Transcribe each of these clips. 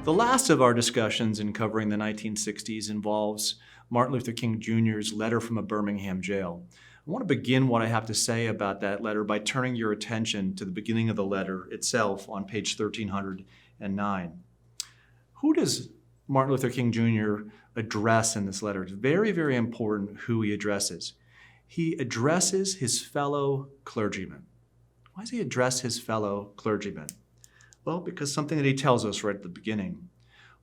The last of our discussions in covering the 1960s involves Martin Luther King Jr.'s letter from a Birmingham jail. I want to begin what I have to say about that letter by turning your attention to the beginning of the letter itself on page 1309. Who does Martin Luther King Jr. address in this letter? It's very, very important who he addresses. He addresses his fellow clergymen. Why does he address his fellow clergymen? Well, because something that he tells us right at the beginning.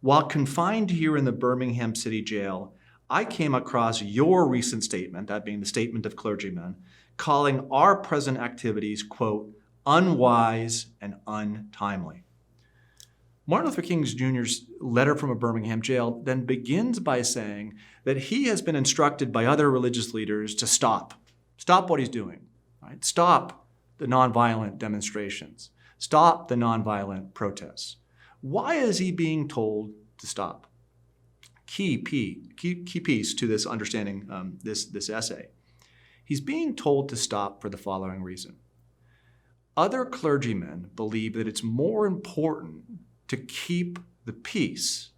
While confined here in the Birmingham City Jail, I came across your recent statement, that being the statement of clergymen, calling our present activities, quote, unwise and untimely. Martin Luther King Jr.'s letter from a Birmingham jail then begins by saying that he has been instructed by other religious leaders to stop what he's doing, right? Stop the nonviolent demonstrations. Stop the nonviolent protests. Why is he being told to stop? Key piece to this understanding this essay. He's being told to stop for the following reason. Other clergymen believe that it's more important to keep the peace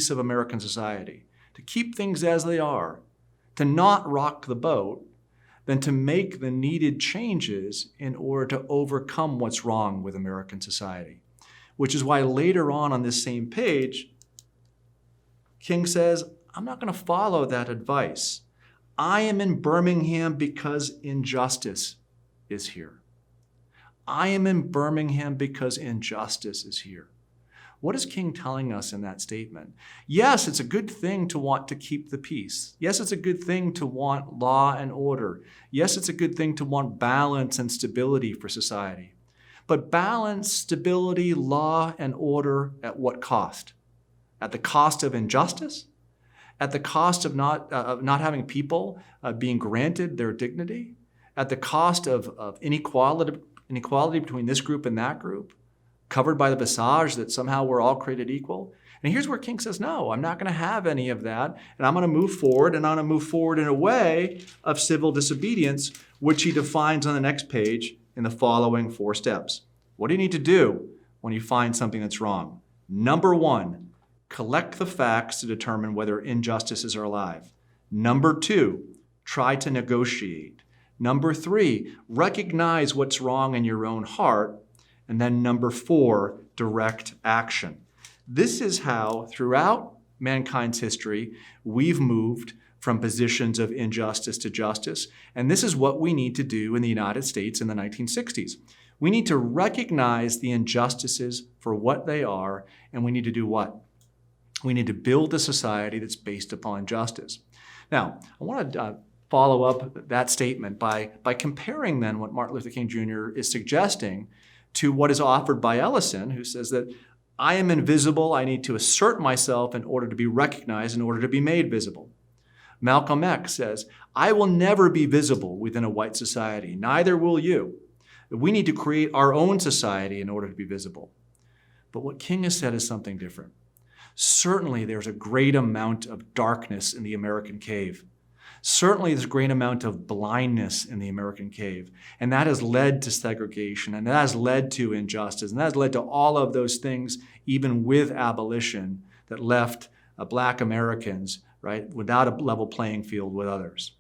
of American society, to keep things as they are, to not rock the boat, than to make the needed changes in order to overcome what's wrong with American society. Which is why later on this same page, King says, I'm not going to follow that advice. I am in Birmingham because injustice is here. I am in Birmingham because injustice is here. What is King telling us in that statement? Yes, it's a good thing to want to keep the peace. Yes, it's a good thing to want law and order. Yes, it's a good thing to want balance and stability for society. But balance, stability, law, and order at what cost? At the cost of injustice? At the cost of not having people being granted their dignity? At the cost of inequality between this group and that group? Covered by the visage that somehow we're all created equal? And here's where King says, no, I'm not going to have any of that, and I'm going to move forward, and I'm going to move forward in a way of civil disobedience, which he defines on the next page in the following 4 steps. What do you need to do when you find something that's wrong? Number 1, collect the facts to determine whether injustices are alive. Number 2, try to negotiate. Number 3, recognize what's wrong in your own heart. And then number 4, direct action. This is how, throughout mankind's history, we've moved from positions of injustice to justice. And this is what we need to do in the United States in the 1960s. We need to recognize the injustices for what they are, and we need to do what? We need to build a society that's based upon justice. Now, I want to follow up that statement by comparing then what Martin Luther King Jr. is suggesting to what is offered by Ellison, who says that I am invisible, I need to assert myself in order to be recognized, in order to be made visible. Malcolm X says, I will never be visible within a white society, neither will you. We need to create our own society in order to be visible. But what King has said is something different. Certainly there's a great amount of darkness in the American cave. Certainly there's a great amount of blindness in the American cave, and that has led to segregation, and that has led to injustice, and that has led to all of those things, even with abolition, that left Black Americans, right, without a level playing field with others.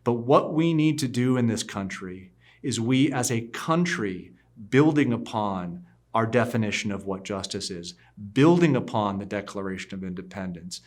But what we need to do in this country is we as a country, building upon our definition of what justice is, building upon the Declaration of Independence,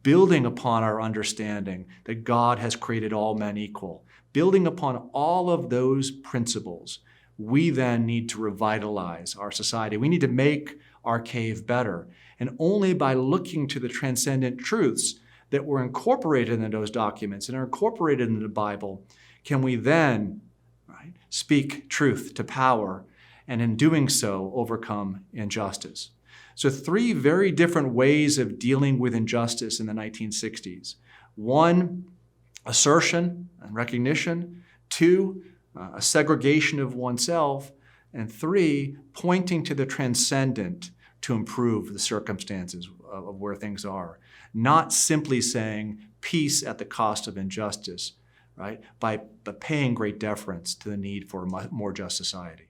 building upon our understanding that God has created all men equal, building upon all of those principles, we then need to revitalize our society. We need to make our cave better. And only by looking to the transcendent truths that were incorporated in those documents and are incorporated in the Bible, can we then, right, speak truth to power, and in doing so, overcome injustice. So 3 very different ways of dealing with injustice in the 1960s. 1, assertion and recognition. 2, a segregation of oneself. And 3, pointing to the transcendent to improve the circumstances of where things are. Not simply saying peace at the cost of injustice, right? But paying great deference to the need for a more just society.